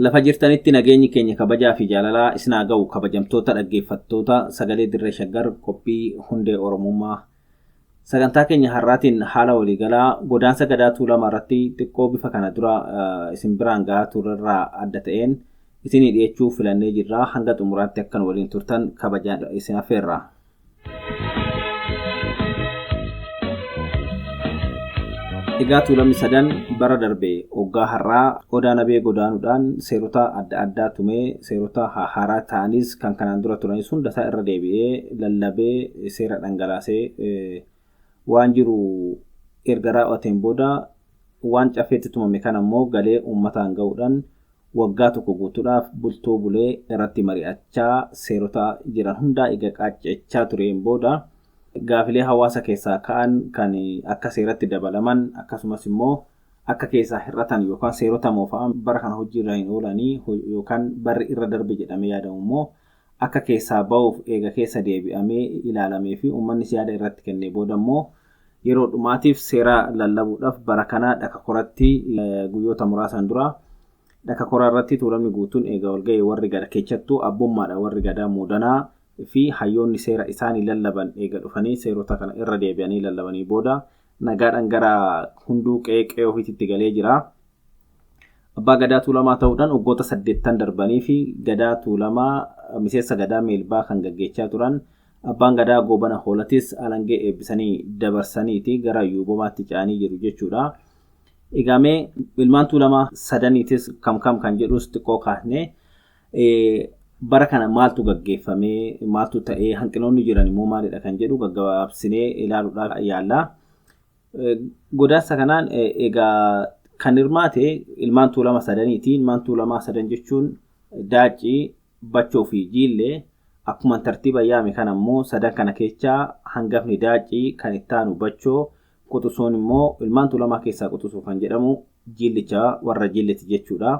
Lafa jirtanitti nageenyi keenya kabajaa fi jaalalaa isin haa ga'u kabajamtoota dhaggeeffattoota sagalee dirree shaggar qophii hundee oromummaa. Sagantaa keenya har'aatiin haala waliigalaa godaansa Gadaa Tuulamaa irratti xiqqoo bifa kana dura isin biraan gahaa turerraa adda ta'een isinii dhiyeessuu filannee jirra. Hanga xumuraatti akkan waliin turtan kabajaan isin affeerra. Egaa Tuulamni sadan bara darbe hoggaa har'aa Odaa Nabee godaanuudhaan seerota adda addaa tumee seerota haaraa ta'anis kan kanaan dura turanis hunda isaa irra deebi'ee lallabee seera dhangalaasee waan jiru erga raawwateen booda waan cafeetti tumame kan ammoo galee uummataan ga'uudhaan waggaa tokko guutuudhaaf bultoo bulee irratti mari'achaa seerota jiran hundaa egaa qaacechaa tureen booda gaafilee hawaasa keessaa ka'an kan akka seeratti dabalaman akkasumas immoo akka keessaa hir'atan yookaan seerota moofa'an bara kana hojiirra hin oolanii yookaan barri irra darbe jedhamee yaadamu immoo akka keessaa ba'uuf eega keessa deebi'amee ilaalamee fi uummanni yaada irratti kennee booda immoo yeroo dhumaatiif seera lallabuudhaaf bara kana dhaka koratti guyyoota muraasan dura dhaka koraa irratti Tuulamni guutuun eega walga'ee warri gada keessattuu abbummaadha warri gadaa muudanaa fi hayyoonni seera isaanii lallaban eega dhufanii seerota kana irra deebi'anii lallabanii booda nagaadhaan gara hunduu qe'ee ofiitti galee jira. Abbaa Gadaa Tuulamaa ta'uudhaan waggoota 8 darbanii fi Gadaa Tuulamaa miseensa Gadaa Meelbaa kan gaggeessaa turan Abbaan Gadaa Goobana Hoolatis alangee eebbisanii dabarsaniiti gara yuubomaatti caanii jiru jechuudha. Eegamee ilmaan Tuulamaa sadaniitis kam kan jedhus xiqqoo kaasne bara kana maaltu gaggeeffamee maaltu ta'ee hanqinoonni jiran immoo maalidha kan jedhu gaggabaabsinee ilaaluudhaaf yaalla. Godaansa kanaan egaa kan hirmaate ilmaan Tuulamaa sadaniiti. Ilmaan Tuulamaa sadan jechuun Daacii, Bachoo fi Jiillee akkuma tartiiba yaame kan ammoo sadan kana keessaa hangafni Daacii kan itti aanu Bachoo Quxusuun immoo ilmaan Tuulamaa keessaa Quxusuu kan jedhamu Jiillicha warra Jiilleeti jechuudha.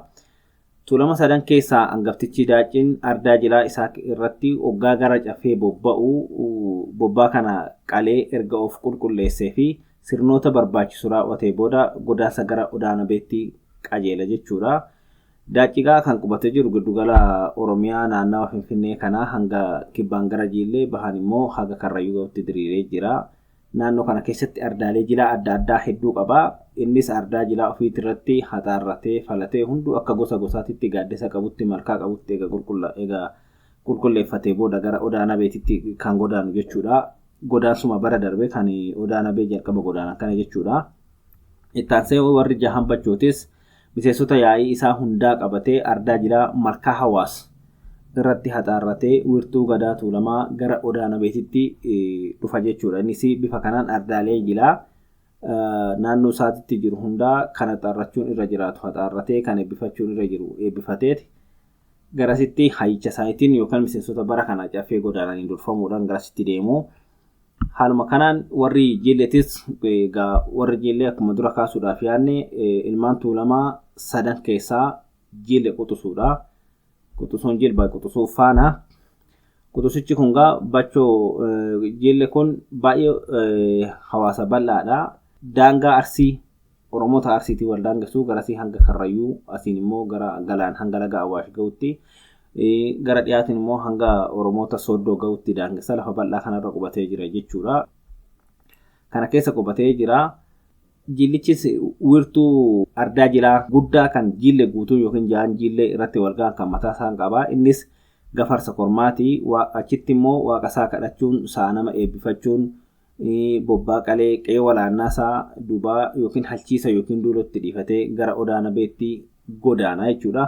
Tuulama sadan keessaa hangaftichi Daaciin ardaa jilaa isaa irratti hoggaa gara cafee bobbaa kana qalee erga of qulqulleessee fi sirnoota barbaachisu raawwatee booda godaansa gara Odaa Nabeetti qajeela jechuudha. Daacigaa kan qubatee jiru giddugala Oromiyaa naannawa Finfinnee kana hanga kibbaan gara Jiillee bahan immoo haga Karrayyuutti diriiree jira. Naannoo kana keessatti ardaalee jilaa adda addaa hedduu qaba. Innis ardaa jilaa ofiitti irratti haxaarratee falatee hunduu akka gosa gosaatitti gaaddisa qabutti malkaa qabutti eega qulqulleeffatee booda gara Odaa Nabeetitti kan godaanu jechuudha. Godaansuma bara darbe kan Odaa Nabee jalqaba godaanan kana jechuudha. Ittaansee warri jahan Bachootis miseensota yaa'ii isaa hundaa qabatee ardaa jilaa malkaa hawaas irratti haxaarratee wiirtuu Gadaa Tuulamaa gara Odaa Nabeetitti dhufa jechuudha. Innis bifa kanaan ardaalee jilaa naannoo isaatitti jiru hundaa kan haxaarrachuun irra jiraatu haxaarratee kan eebbifachuun irra jiru eebbifateeti garasitti hayyicha isaaniitiin yookaan miseensota bara kana cafee godaananii durfamuudhaan garasitti deemu. Haaluma kanaan warri Jiilleetis egaa warri Jiillee akkuma dura kaasuudhaaf yaadne ilmaan Tuulamaa sadan keessaa Jiillee Quxusuudha. Quxusuun Jilbaa Quxusuu faana. Quxusichi kun Bachoo Jiillee kun baay'ee hawaasa bal'aadha. Daangaa Arsii Oromoota Arsiitii wal daangessu garasii hanga Karrayyuu asiin immoo gara Galaan hanga laga Awwaash ga'utti gara dhiyaatiin immoo hanga Oromoota Sooddoo ga'utti daangessa lafa bal'aa kanarra qubatee jira jechuudha. Kana keessa qubatee jira. Jiillichis wiirtuu ardaa jilaa guddaa kan Jiillee guutuu yookiin ja'an Jiillee irratti wal ga'an kan mataa isaan qaba. Innis gafarsa kormaati. Achitti immoo waaqa isaa kadhachuun sa'a nama eebbifachuun bobbaa qalee qe'ee walaannaa isaa dubaa yookiin halchiisa yookiin duulootti dhiifatee gara Odaa Nabeetti godaana jechuudha.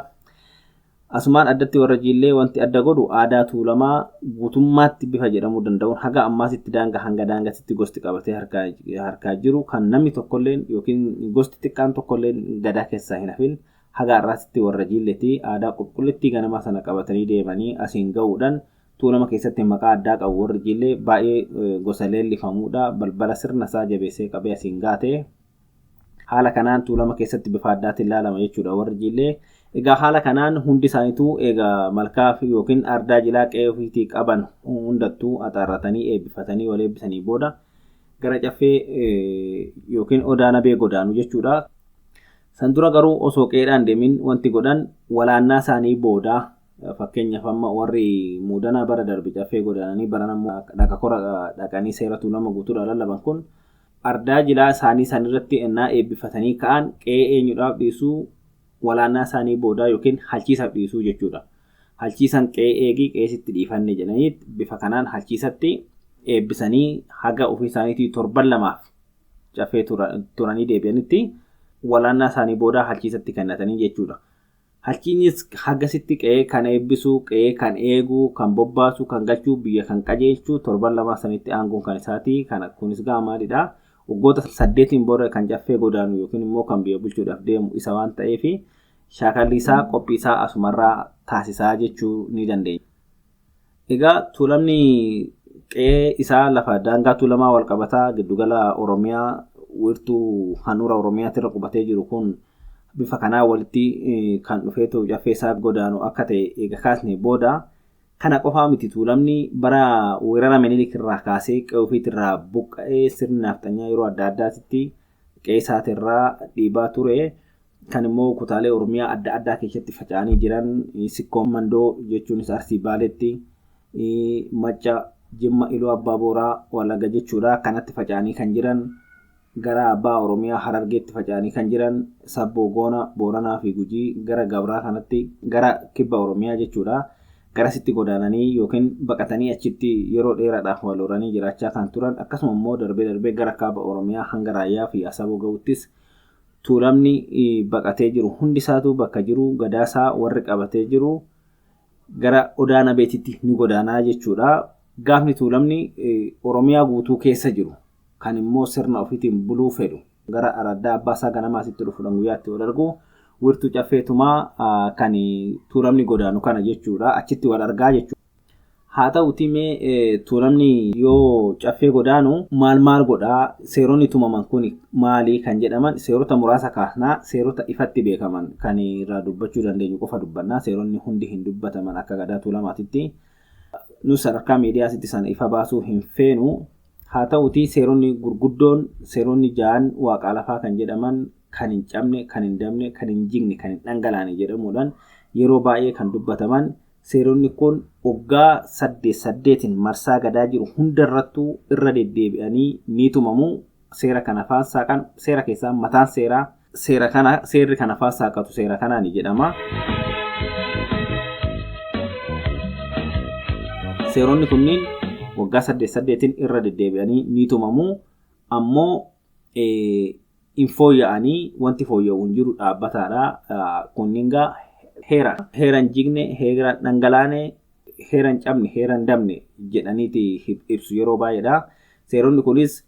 Asumaan addatti warra Jiillee wanti adda godhu aadaa Tuulamaa guutummaatti bifa jedhamuu danda'uun haga ammaasitti hanga daangatitti gosti qabatee harkaa jiru kan namni tokkolleen yookiin gosti xiqqaan tokkolleen Gadaa keessaa hin hafin haga har'aasitti warra Jiilleetti aadaa qulqullittii ganamaa sana qabatanii deemanii asiin ga'uudhaan Tuulama keessatti maqaa addaa qabu warri Jiillee baay'ee gosa leellifamuudha. Balbala sirna isaa jabeessee qabee asiin gaate. Haala kanaan Tuulama keessatti bifa addaatiin ilaalama jechuudha warri Jiillee. Egaa haala kanaan hundi isaaniitu egaa malkaa yookiin ardaa jilaa qe'ee ofiitii qaban hundattuu haxaarratanii eebbifatanii wal eebbisanii booda gara caffee yookiin Odaa Nabee godaanu jechuudha. San dura garuu osoo qe'eedhaan deemin wanti godhan walaannaa isaanii booda fakkeenyaaf amma warri muudanaa bara darbe caffee godaananii baranammoo dhaqa kora dhaqanii seera tuulama guutuudhaan lallaban kun ardaa jilaa isaanii sanirratti ennaa eebbifatanii ka'an qe'ee eenyudhaaf dhiisuu walaannaa isaanii booda yookiin halchiisaaf dhiisuu jechuudha. Halchiisan qe'ee eegii qe'eesitti dhiifanne jedhanii bifa kanaan halchiisatti eebbisanii haga ofii isaaniitii 7 caffee turanii deebi'anitti walaannaa isaanii booda halchiisatti kennatanii jechuudha. Halchiinis hagasitti qe'ee kan eebbisuu, qe'ee kan eeguu, kan bobbaasu, kan galchuu, biyya kan qajeelchuu 7 sanitti aangoon kan isaatii. Kana kunis gaamaadha. Waggoota 8 booda kan caffee godaanu yookiin immoo kan biyya bulchuudhaaf deemu isa waan ta'eef shaakalli isaa qophii isaa asumarraa taasisaa jechuu ni dandeenya. Egaa tuulamni qe'ee isaa lafa daangaa tuulamaa walqabataa giddugala Oromiyaa wiirtuu handhuura Oromiyaatirra qubatee jiru kun bifa kanaa walitti kan dhufeetu caffee isaa godaanu akka ta'e eega kaasne booda kana qofaa miti tuulamni bara weerara Minilik irraa kaasee qe'ee ofiitirraa buqqa'ee sirni nafxanyaa yeroo adda addaatitti qe'ee isaatirraa dhiibaa ture. Kan immoo kutaalee Oromiyaa adda addaa keessatti faca'anii jiran Sikkoo Mandoo jechuunis Arsii Baaleetti, Macca, Jimma, Iluu Abbaa Booraa, Wallagga jechuudha. Kanatti faca'anii kan jiran gara Abbaa Oromiyaa Harargeetti faca'anii kan jiran Sabboo, Goona, Booranaa fi Gujii gara Gabraa kanatti gara Kibba Oromiyaa jechuudha. Garasitti godaananii yookiin baqatanii achitti yeroo dheeraadhaaf wal horanii jiraachaa kan turan akkasuma immoo darbee gara Kaaba Oromiyaa hanga Raayyaa fi Asaboo ga'uttis tuulamni baqatee jiru hundisaatu bakka jiru gadaasaa warri qabatee jiru gara Odaa Nabeetitti ni godaanaa jechuudha. Gaafni tuulamni Oromiyaa guutuu keessa jiru kan immoo sirna ofiitiin buluu fedhu gara Araddaa Abbaasaa ganamaasitti dhufuudhaan guyyaatti wal argu wiirtuu caffeetumaa kan tuulamni godaanu kana jechuudha. Achitti wal argaa jechuudha. Haa ta'uutii mee tuulamni yoo caffee godaanu maal godhaa seeronni tumaman kun maalii kan jedhaman seerota muraasa kaasnaa seerota ifatti beekaman kan irraa dubbachuu dandeenyu qofa dubbannaa seeronni hundi hin dubbataman akka gadaa tuulamaatitti nu sadarkaa miidiyaasitti sana ifa baasuu hin feenu. Haa ta'uutii seeronni gurguddoon seeronni ja'an waaqaa lafaa kan jedhaman kan hin cabne, kan hin dabne, kan hin jigne, kan hin dhangalaane jedhamuudhaan yeroo baay'ee kan dubbataman seeronni kun waggaa 8 marsaa gadaa jiru hundarrattuu irra deddeebi'anii ni tumamu. Seera kana faansaaqan seera keessaa mataan seerri kana faansaaqatu seera kanaan jedhama. Seeronni kunniin waggaa 8 irra deddeebi'anii ni tumamu. Ammoo in fooyya'anii wanti fooyya'u hin jiru dhaabbataadha. Kunniin gaa heeran jigne, heeran dhangalaane, heeran cabne, heeran dabne jedhaniiti ibsu yeroo baay'eedha. Seeronni kunis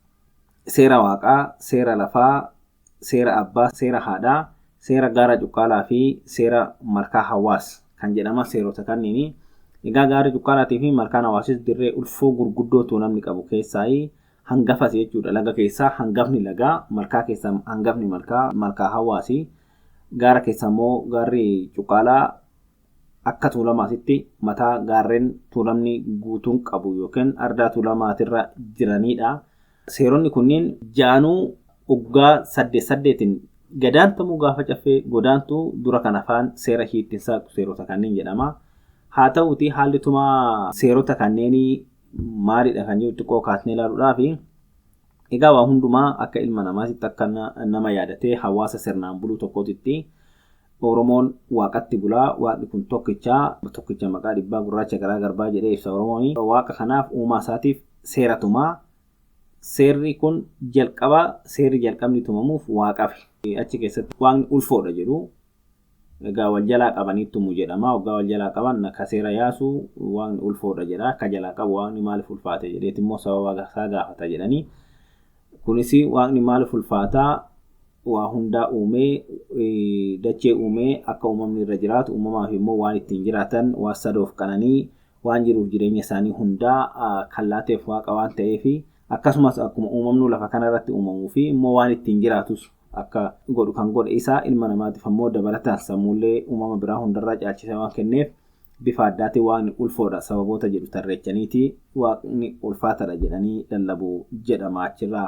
seera waaqaa, seera lafaa, seera abbaa, seera haadhaa, seera gaara cuqqaalaa fi seera malkaa hawaas kan jedhama seerota kanniini. Egaa gaara cuqqaalaatii fi malkaan hawaasis dirree ulfoo gurguddootu namni qabu keessaa hangafas jechuudha. Laga keessaa hangafni lagaa, malkaa keessaa hangafni malkaa hawaasii. Gaara keessa immoo gaarri cuqqaalaa akka tuulamaatitti mataa gaarreen tuulamni guutuun qabu yookiin ardaa tuulamaatirra jiranidha. Seeronni kunniin jaanuu waggaa 8 gadaantamuu gaafa caffee godaantu dura kan afaan seera hiittinsaa seerota kanneen jedhama. Haa ta'uutii haalli tumaa seerota kanneenii maalidha kan jiru xiqqoo kaasnee ilaaluudhaaf egaa waa hundumaa akka ilma namaatitti akka nama yaadatee hawaasa sirnaan buluu tokkootitti Oromoon waaqatti bulaa. Waaqni kun tokkicha maqaa dhibbaa gurraacha garaa garbaa jedhee ibsa Oromoon. Waaqa kanaaf uumaa isaatiif seera tumaa. Seerri kun seerri jalqabni tumamuuf waaqaaf achi keessatti waaqni ulfoodha jedhu. Egaa wal jalaa qabanii tumu jedhama. Waggaa wal jalaa qaban akka seera yaasu waaqni ulfoodha jedha. Akka jalaa qabu waaqni maaliif ulfaate jedheeti immoo sababa isaa gaafata jedhanii. Kunis waaqni maaliif ulfaataa waa hundaa uumee dachee uumee akka uumamni irra jiraatu uumamaaf immoo waan ittiin jiraatan waan sadoof qananii waan jiruuf jireenya isaanii hundaa kan laateef waaqa waan ta'eef akkasumas akkuma uumamnu lafa kanarratti uumamuu fi immoo waan ittiin jiraatus akka godhu kan godhe isaa ilma namaatiif ammoo dabalataan sammuullee uumama biraa hundarraa caalchisee waan kenneef bifa addaatti waaqni ulfoodha sababoota jedhu tarreechaniiti waaqni ulfaatadha jedhanii lallabu jedhama. Achirraa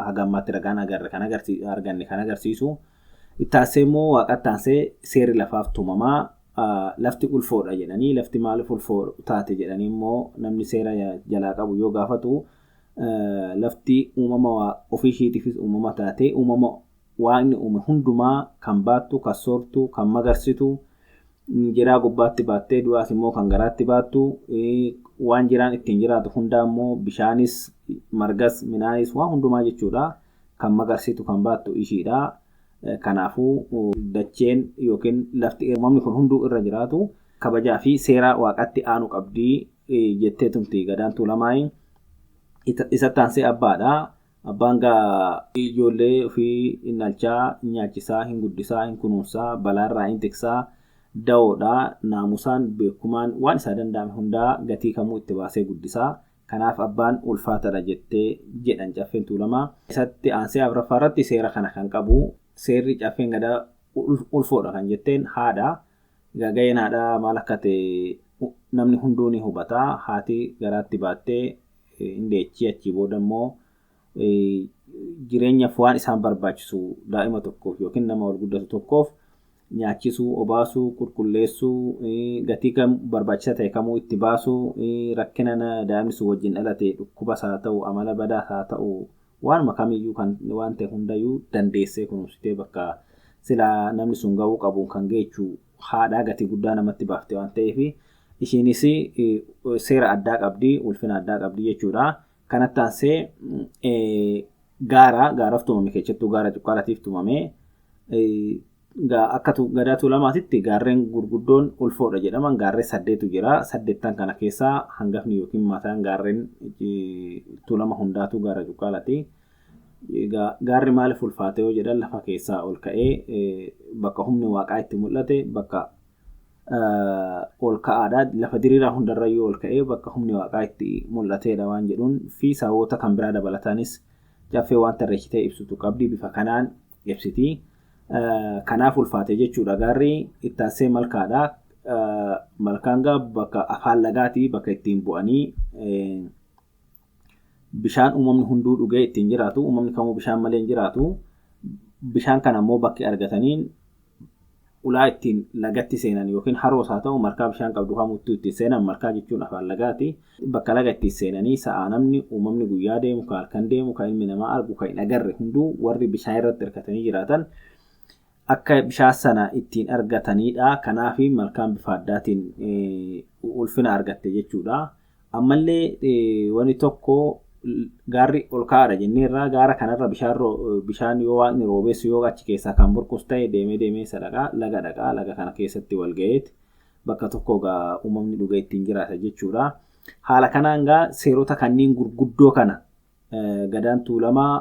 haga ammaatti ragaan arganne kan agarsiisu Ittaasee immoo waaqattaansee seerri lafaaf tumamaa lafti ulfoodha jedhanii lafti maaliif ulfoo taate jedhanii immoo namni seera jalaa qabu yoo gaafatu lafti uumama ofii ishiitiifis uumama taate uumama waaqni uume hundumaa kan baattu, kan soortu, kan magarsitu, jiraa gubbaatti baattee du'aas immoo kan garaatti baattu, waan jiraan ittiin jiraatu hundaa immoo bishaanis, margas, midhaanis waan hundumaa jechuudha kan magarsitu kan baattu ishiidha. Kanaafuu dacheen yookiin lafti uumamni kun hunduu irra jiraatu kabajaa fi seera waaqatti aanu qabdii jettee tumti Gadaan Tuulamaay. Isatti aansee abbaadha. Abbaan gaa ijoollee ofii hin alchaa, hin nyaachisaa, hin guddisaa, hin kunuunsaa, balaarraa hin tiksaa, da'oodha. Naamusaan beekumaan waan isaa danda'ame hundaa gatii kamuu itti baasee guddisaa. Kanaaf abbaan ulfaatadha jettee jedhan Caffeen Tuulamaa. Isatti aansee Afuraffaa irratti seera kana kan qabu. Seerri Caffeen Gadaa ulfoodha kan jetteen haadha. Gaheen haadhaa maal akka ta'e namni hunduu ni hubata. Haati garaatti baattee hindeechii achii booda immoo jireenyaaf waan isaan barbaachisu daa'ima tokkoof yookiin nama wal guddatu tokkoof nyaachisuu, obaasuu, qulqulleessuu, gatii kam barbaachisa ta'e kamuu itti baasuu, rakkina daa'imni sun wajjin dhalate dhukkubas haa ta'u, amala badaas haa ta'u, waanuma kamiyyuu kan waan ta'e hundayyuu dandeessee kunuunsitee bakka silaa namni sun gahuu qabu kan geechuu haadhaa gatii guddaa namatti baaftee waan ta'eef ishiinis seera addaa qabdi, ulfina addaa qabdi jechuudha. Kanatti aansee gaaraaf tumame keessattuu gaara cuqqaalatiif tumame. Akka Gadaa Tuulamaatitti gaarreen gurguddoon ulfoodha jedhaman gaarreen 8tu jira. 8 kana keessaa hangafni yookiin mataan gaarreen Tuulama hundaatu gaara cuqqaalati. Gaarri maaliif ulfaate yoo jedhan lafa keessaa ol ka'ee bakka humni waaqaa itti mul'ate bakka ol ka'aadha. Lafa diriiraa hundarra yoo ol ka'ee bakka humni waaqaa itti mul'ateedha waan jedhuun fi sababoota kan biraa dabalataanis Caffee waan tarreessitee ibsitu qabdi bifa kanaan ibsiti. Kanaaf ulfaate jechuudha. Gaarri itti aansee malkaadha. Malkaan bakka afaan lagaati bakka ittiin bu'anii bishaan uumamni hunduu dhugee ittiin jiraatu. Uumamni kamuu bishaan malee hin jiraatu. Bishaan kana immoo bakki argataniin ulaa ittiin lagatti seenan yookiin haroos haa ta'u markaa bishaan qabdu kamuttuu ittiin seenan markaa jechuun afaan lagaati. Bakka laga ittiin seenanii sa'a namni uumamni guyyaa deemu kan halkan deemu kan ilmi namaa argu kan hin agarre hunduu warri bishaan irratti hirkatanii jiraatan akka bishaan sana ittiin argatanidha. Kanaaf malkaan bifa addaatiin ulfina argatte jechuudha. Ammallee wanni tokko gaarri ol ka'aadha jenneerra gaara kanarra bishaan yoo waaqni roobeessu yoo achi keessaa kan burqus ta'e deemee sadaqaa laga dhaqaa laga kana keessatti wal ga'eeti bakka tokko uumamni dhuga ittiin jiraata jechuudha. Haala kanaan seerota kanneen gurguddoo kana Gadaan Tuulamaa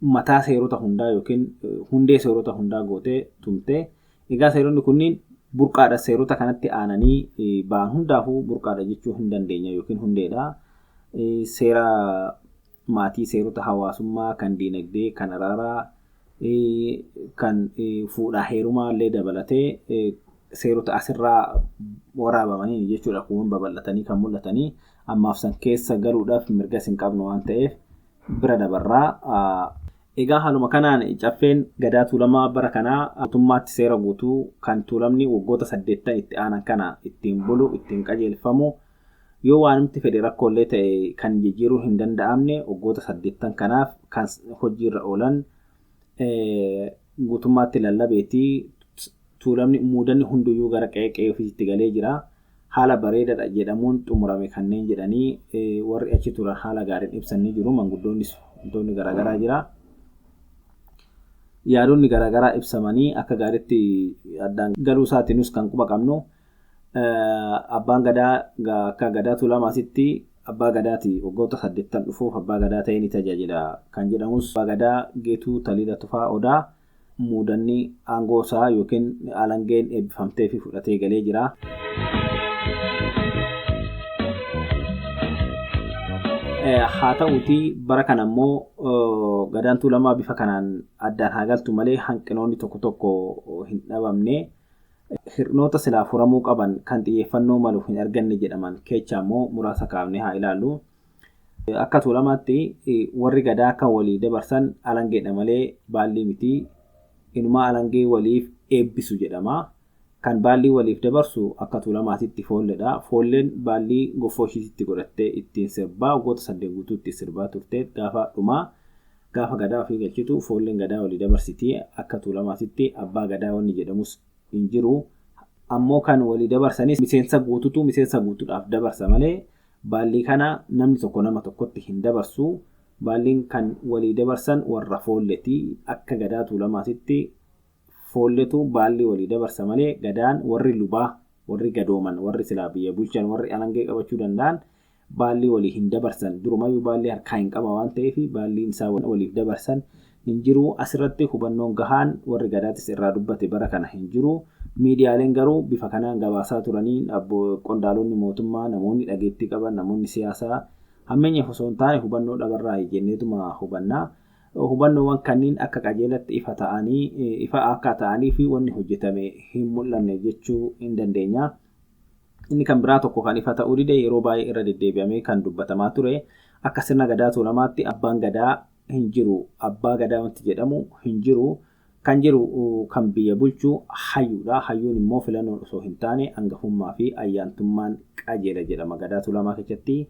mataa seerota hundaa yookiin hundee seerota hundaa gootee tumte. Egaa seeronni kunniin burqaadha. Seerota kanatti aananii ba'an hundaafuu burqaadha jechuu hin dandeenya yookiin hundeedha. Seera maatii, seerota hawaasummaa, kan diinagdee, kan araaraa, kan fuudhaa heerumaa illee dabalatee seerota asirraa waraabamanii jechuudha. Kun babal'atanii kan mul'atanii ammaaf san keessa galuudhaaf mirga hin qabnu waan ta'eef bira dabarraa. Egaa haaluma kanaan Caffeen Gadaa Tuulamaa bara kanaa mootummaatti seera guutuu kan Tuulamni waggoota 8 itti aanan kana ittiin bulu, ittiin qajeelfamu yoo waanumti fedhe rakkoolee ta'e kan jijjiiruu hin danda'amne waggoota 8 kanaaf kan hojiirra oolan guutummaatti lallabeetii Tuulamni muudanni hunduyyuu gara qe'ee ofiitti galee jira. Haala bareedaadha jedhamuun xumurame kanneen jedhanii warri achi turan haala gaariin ibsanii jiru. Manguddoonnis wantoonni garaagaraa jira. Yaadonni garaagaraa ibsamanii akka gaariitti addaan galuu isaatiinus kan quba qabnu. Abbaan Gadaa akka Gadaa Tuulamaasitti abbaa Gadaati waggoota 8 dhufuuf abbaa Gadaa ta'ee ni tajaajila kan jedhamus abbaa Gadaa Geetuu Taliila Tufaa Odaa muudanni aangoo isaa yookiin alangeen eebbifamtee fi fudhatee galee jira. Haa ta'uutii bara kana immoo Gadaan Tuulamaa bifa kanaan addaan haa galtu malee hanqinoonni tokko hin dhabamne. Hirnoota silaa furamuu qaban kan xiyyeeffannoo malu hin arganne jedhaman keessaa immoo muraasa kaafnee haa ilaallu. Akka Tuulamaatti warri Gadaa kan walii dabarsan alangeedha malee baalli miti. inumaa alangee waliif eebbisu jedhama. Kan baallii waliif dabarsu akka tuulamaatitti foolleedha. Foolleen baallii goffoo ishiitti godhattee ittiin sirbaa waggoota 8 guutuutti sirbaa turte gaafa gadaa ofii galchitu foolleen gadaa walii dabarsiti. Akka tuulamaatitti abbaa gadaa wanni jedhamus hin jiru. Ammoo kan walii dabarsanis miseensa guutuudhaaf dabarsa malee baallii kana namni tokko nama tokkotti hin dabarsu. Baalliin kan walii dabarsan warra foolleeti. Akka gadaa tuulamaatitti foolletu baallii walii dabarsa malee gadaan warri lubaa, warri gadooman, warri silaa biyya bulchan, warri alangee qabachuu danda'an baallii walii hin dabarsan. Durumayyuu baallii harkaa hin qaba waan ta'eef baalliin isaa waliif dabarsan hin jiru. Asirratti hubannoon gahaan warri gadaatis irraa dubbate bara kana hin jiru. Miidiyaaleen garuu bifa kanaan gabaasaa turanii qondaalonni mootummaa, namoonni dhageettii qaban, namoonni siyaasaa hammeenyaaf osoo hin taane hubannoo dhabarraa jenneetuma hubannaa. Hubannoowwan kanneen akka qajeelatti ifa akka ta'anii fi wanni hojjetame hin mul'anne jechuu hin dandeenya. Inni kan biraa tokko kan ifa ta'uu dide yeroo baay'ee irra deddeebi'amee kan dubbatamaa ture akka sirna gadaa tuulamaatti abbaan gadaa hin jiru. Abbaa gadaa wanti jedhamu hin jiru. Kan jiru kan biyya bulchuu hayyuudha. Hayyuun immoo filannoon osoo hin taane hangafummaa fi ayyaantummaan qajeela jedhama gadaa tuulamaa keessatti.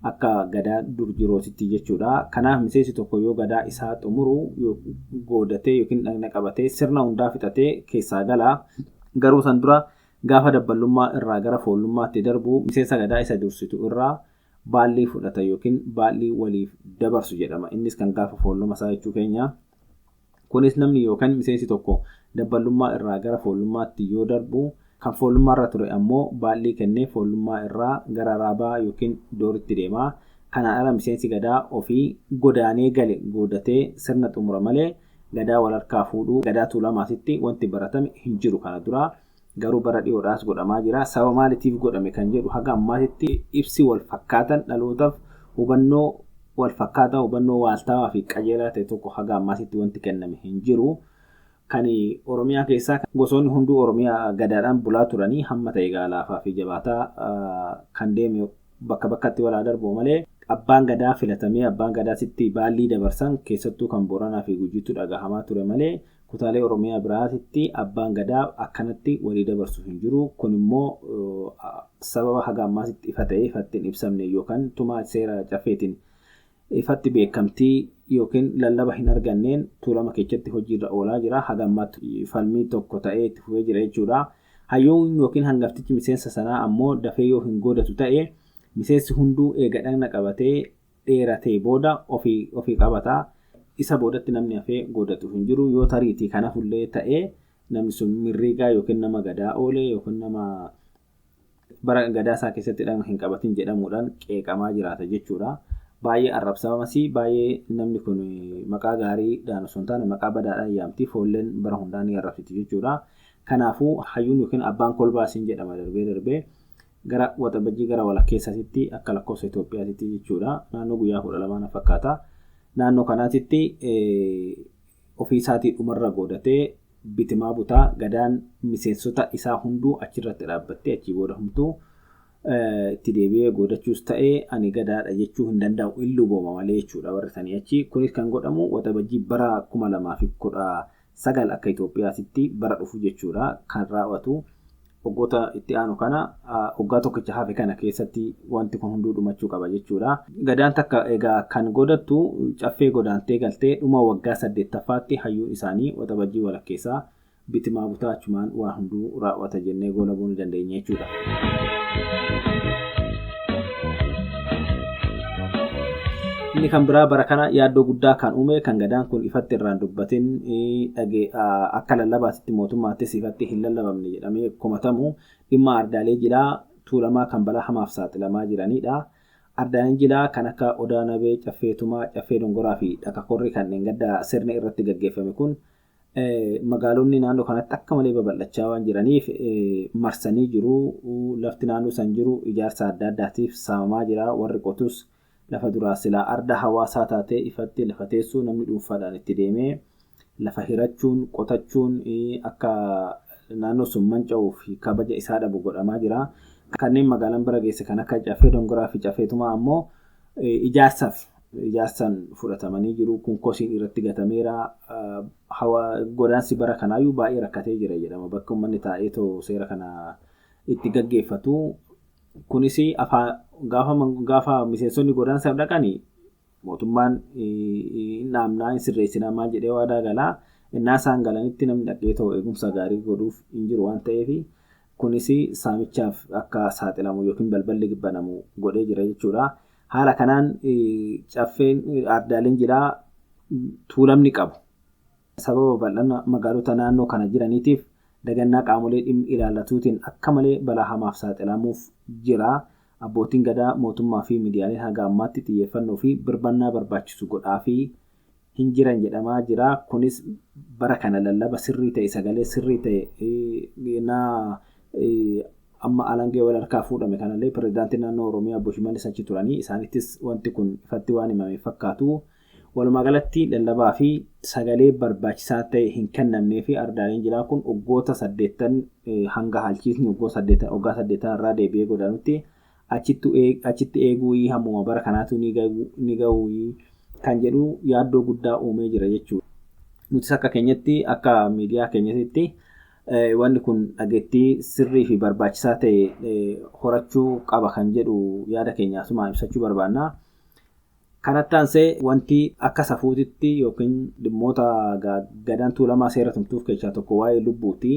Akka gadaa dur jirootitti jechuudha. Kanaaf miseensi tokko yoo gadaa isaa xumuru goodatee yookiin dhagna qabatee sirna hundaa fixatee keessaa galaa. Garuu san dura gaafa dabballummaa irraa gara foollummaatti darbu miseensa gadaa isa dursitu irraa baallii fudhata yookiin baallii waliif dabarsu jedhama. Innis kan gaafa foolluma isaa jechuu keenya. Kunis namni yookaan miseensi tokko dabballummaa irraa gara foollummaatti yoo darbu kan foollummaa irra ture ammoo baallii kennee foollummaa irraa gara raabaa yookiin dooritti deema. Kanaan ala miseensi gadaa ofii godaanee gale goodatee sirna xumura malee gadaa wal harkaa fuudhuu gadaa tuulamaatitti wanti baratame hin jiru kana dura. Garuu bara dhiyoodhaas godhamaa jira. Sababa maaliitiif godhame kan jedhu haga ammaatitti ibsi wal fakkaatan dhalootaaf hubannoo wal fakkaataa hubannoo waaltaawaa fi qajeelaa ta'e tokko haga ammaatitti wanti kenname hin jiru. Kan Oromiyaa keessaa gosoonni hunduu Oromiyaa gadaadhaan bulaa turanii hamma ta'e gaalaafaa fi jabaataa kan deeme bakka bakkatti walaa darbu malee abbaan gadaa filatamee abbaan gadaatitti baallii dabarsan keessattuu kan Booranaa fi Gujiitu dhagahamaa ture malee kutaalee Oromiyaa biraatitti abbaan gadaa akkanatti walii dabarsu hin jiru. Kun immoo sababa haga ammaatitti ifa ta'e ifatti hin ibsamne yookaan tumaa seera caffeetiin ifatti beekamtii yookiin lallaba hin arganneen tuulama keessatti hojiirra oolaa jira. Haga ammaatti falmii tokko ta'ee itti fufee jira jechuudha. Hayyoon yookiin hangaftichi miseensa sanaa ammoo dafee yoo hin godatu ta'e miseensi hunduu eega dhagna qabatee dheeratee booda ofii qabataa. Isa boodatti namni hafee godatu hin jiru. Yoo tariitii kana fullee ta'e namni sun mirriigaa yookiin nama gadaa oolee yookiin nama bara gadaa isaa keessatti dhagna hin qabatin jedhamuudhaan qeeqamaa jiraata jechuudha. Baay'ee arrabsamasii baay'ee namni kun maqaa gaariidhaan osoo hin taane maqaa badaadhaan yaamti foolleen bara hundaan ni arrabsiti jechuudha. Kanaafuu hayyuun yookiin abbaan kolbaasiin jedhama darbee gara waxabajjii gara walakkeessaatti akka lakkoofsa Itoophiyaatti jechuudha. Naannoo guyyaa 12 fakkaata. Naannoo kanaatitti ofii isaatii dhumarra goodatee bitimaa butaa gadaan miseensota isaa hunduu achirratti dhaabbattee achii booda humtuu itti deebi'ee goodachuus ta'ee ani gadaadha jechuu hin danda'u illuu booma malee jechuudha warri sanii achi. Kunis kan godhamu waxabajjii bara 2019 akka Itoophiyaatti bara dhufu jechuudha kan raawwatu. Waggoota itti aanu kana waggaa tokkicha hafe kana keessatti wanti kun hunduu dhumachuu qaba jechuudha. Gadaan takka egaa kan godattu caffee godaantee galtee dhuma waggaa 8ffaatti hayyuun isaanii waxabajjii walakkeessaa bitimaa butaa achumaan waan hunduu raawwata jennee goolabuu ni dandeenya jechuudha. Inni kan biraa bara kana yaaddoo guddaa kan uume kan gadaan kun ifatti irraan dubbatin akka lallabaatitti mootummaattis ifatti hin lallabamne jedhamee komatamu dhimma ardaalee jilaa tuulamaa kan balaa hamaaf saaxilamaa jiranidha. Ardaaleen jilaa kan akka Odaa Nabee, Caffee Tumaa, Caffee Dongoraa fi Dhakakorri kanneen gaddaa sirna irratti gaggeeffame kun magaalonni naannoo kanatti akka malee babal'achaa waan jiraniif marsanii jiru. Lafti naannoo san jiru ijaarsa adda addaatiif saamamaa jira. Warri qotus lafa duraa silaa arda hawaasaa taatee ifatti lafa teessuu namni dhuunfaadhaan itti deemee lafa hirachuun qotachuun akka naannoo sun manca'uu fi kabaja isaa dhabu godhamaa jira. Kanneen magaalaan bira geesse kan akka Caffee Dongoraa fi Caffee Tumaa ammoo ijaarsaaf ijaarsan fudhatamanii jiru. Kun kosiin irratti gatameera. Godaansi bara kanaayyuu baay'ee rakkatee jira jedhama. Bakka uummanni taa'ee seera kana itti gaggeeffatu. Kunis gaafa miseensonni godaansaaf dhaqanii mootummaan naamnaa hin sirreessinaa maal jedhee waadaa galaa. Innaa isaan galanitti namni dhaqee eegumsa gaarii godhuuf hin jiru waan ta'eef kunis saamichaaf akka saaxilamu yookiin balballi banamu godhee jira jechuudha. Haala kanaan caffeen ardaaleen jiraa tuulamni qabu. Sababa bal'ina magaalota naannoo kana jiraniitiif dagannaa qaamolee dhimmi ilaallatuutiin akka malee balaa hamaaf saaxilamuuf jira. Abbootiin gadaa mootummaa fi miidiyaaleen haga ammaatti xiyyeeffannoo fi birmannaa barbaachisu godhaa fi hin jiran jedhamaa jira. Kunis bara kana lallaba sirrii ta'e sagalee sirrii ta'e amma alangee wal harkaa fuudhame kanallee pirezidaantiin naannoo Oromiyaa Obbo Shimallis achi turanii isaanittis wanti kun ifatti waan himame fakkaatu. Walumaa galatti lallabaa fi sagalee barbaachisaa ta'e hin kennamnee fi ardaaleen jiraa kun waggoota 8 hanga halchiisni waggaa 8 irraa deebi'ee godaanutti achitti eeguu hammuma bara kanaatu ni ga'uu kan jedhu yaaddoo guddaa uumee jira jechuudha. Nutis akka keenyatti akka miidiyaa keenyatti wanni kun dhageettii sirrii fi barbaachisaa ta'e horachuu qaba kan jedhu yaada keenya asuma ibsachuu barbaanna. Kanatti aansee wanti akka safuutitti yookiin dhimmoota gadaan tuulamaa seera tumtuuf keessaa tokko waa'ee lubbuuti.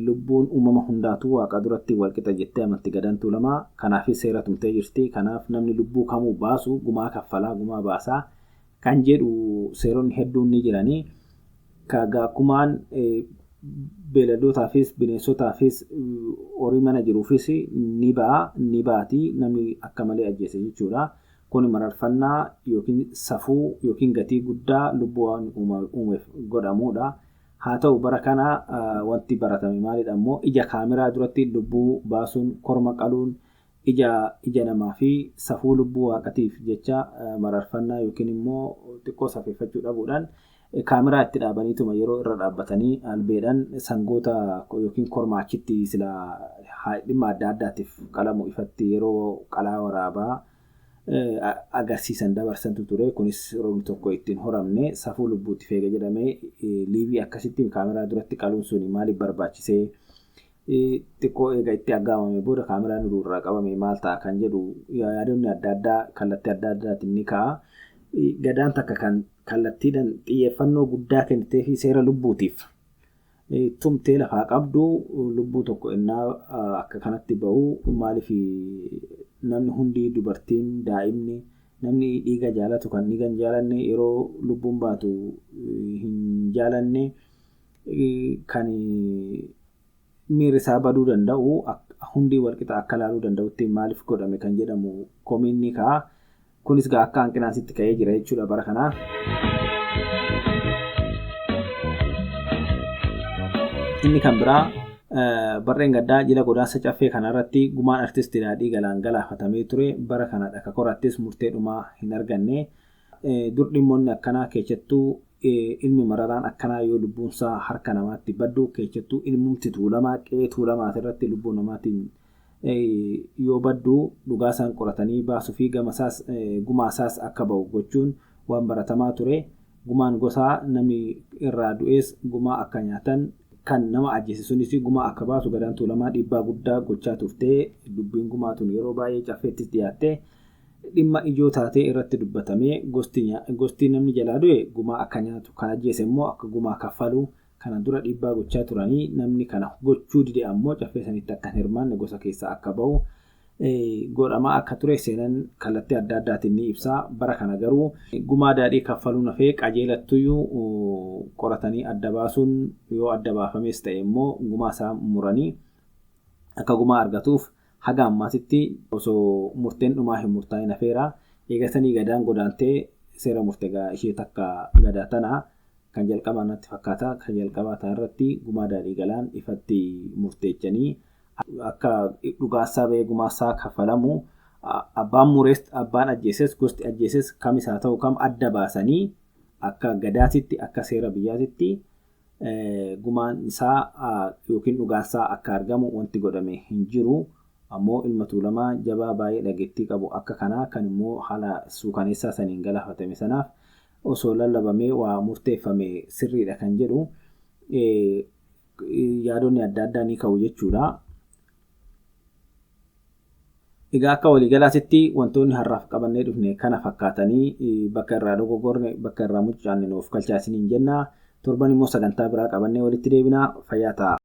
Lubbuun uumama hundaatu waaqa duratti walqixa jettee amanti gadaan tuulamaa. Kanaafis seera tumtee jirti. Kanaaf namni lubbuu kamuu baasu gumaa kaffalaa gumaa baasaa kan jedhu seeronni hedduun ni jiranii. Kumaan beeladootaafis bineensotaafis horii mana jiruufis ni baati namni akka malee ajjeese jechuudha. Kun mararfannaa yookiin safuu yookiin gatii guddaa lubbuu waan uumeef godhamudha. Haa ta'u bara kana wanti baratame maalidha immoo ija kaameraa duratti lubbuu baasuun korma qaluun ija namaa fi safuu lubbuu waaqatiif jecha mararfannaa yookiin immoo xiqqoo safeeffachuu dhabuudhaan kaameraa itti dhaabaniituma yeroo irra dhaabbatanii albeedhaan sangoota yookiin korma achitti sila dhimma adda addaatiif qalamu ifatti yeroo qalaa waraabaa agarsiisan dabarsantu ture. Kunis roobni tokko ittiin horamne safuu lubbuutti feega jedhamee liivii akkasitti kaameraa duratti qaluun suni maaliif barbaachisee xiqqoo eega itti aggaamame booda kaameraan irraa qabame maal ta'a kan jedhu yaadonni adda addaa kallattii adda addaatiin ni ka'a. Gadaan takka kan kallattiidhaan xiyyeeffannoo guddaa kennitee fi seera lubbuutiif tumtee lafaa qabdu lubbuu tokko innaa akka kanatti bahu maaliif namni hundi dubartiin daa'imni namni dhiiga jaalatu kan dhiiga hin jaalanne yeroo lubbuun baatu hin jaalanne kan miirri isaa baduu danda'u hundi walqixa akka laaluu danda'utti maaliif godhame kan jedhamu komiin ni ka'a. Kunis akka hanqinaasitti ka'ee jira jechuudha bara kanaa. Inni kan biraa barreen gaddaa jila godaansa caffee kanarratti gumaan artistii Daadhii Galaan galaafatamee ture. Bara kana dhaka korattis murtee dhumaa hin arganne. Dur dhimmoonni akkanaa keessattuu ilmi mararaan akkanaa yoo lubbuunsaa harka namaatti baddu keessattuu ilmumti tuulamaa qe'ee tuulamaa irratti lubbuu namaatiin yoo baddu dhugaasaan qoratanii baasuu fi gumaasaas akka ba'u gochuun waan baratamaa ture. Gumaan gosaa namni irraa du'ees gumaa akka nyaatan kan nama ajjeesisuunis gumaa akka baasu gadaan tuulamaa dhiibbaa guddaa gochaa turtee dubbiin gumaatuun yeroo baay'ee caffeettis dhiyaatte dhimma ijoo taatee irratti dubbatamee gosti namni jalaa du'e gumaa akka nyaatu kan ajjeese immoo akka gumaa kaffalu kana dura dhiibbaa gochaa turanii namni kana gochuu dide ammoo caffeessanitti akka hirmaanne gosa keessaa akka bahu godhamaa akka ture seenan kallattii adda addaatiin ni ibsaa. Bara kana garuu gumaa daadhii kaffaluu nafee qajeelattuyyuu qoratanii adda baasuun yoo adda baafames ta'e immoo gumaa isaa muranii akka gumaa argatuuf haga ammaatitti osoo murteen dhumaa hin murtaa'in hafeera. Eegatanii gadaan godaantee seera murteegaa ishee takka gadaa tanaa kan jalqabaa natti fakkaata. Kan jalqabaa ta'arratti gumaa Daadhii Galaan ifatti murteechanii akka dhugaasaa ba'ee gumaasaa kaffalamu abbaan murees abbaan ajjeeses gosti ajjeeses kamis haa ta'u kam adda baasanii akka gadaatitti akka seera biyyaatitti gumaan isaa yookiin dhugaasaa akka argamu wanti godhame hin jiru. ammoo ilma tuulamaa jabaa baay'ee dhageettii qabu akka kanaa kan immoo haala suukaneessaa saniin galaafatame sanaaf osoo lallabamee waa murteeffame sirriidha kan jedhu yaadonni adda addaa ni ka'u jechuudha. Egaa akka waliigalaatti wantoonni har'aaf qabannee dhufne kana fakkaatanii bakka irraa dogoggorne bakka irraa muccaanne nuuf galchaasiniin jenna. Torban immoo sagantaa biraa qabannee walitti deebinaa. Fayyaa ta'aa.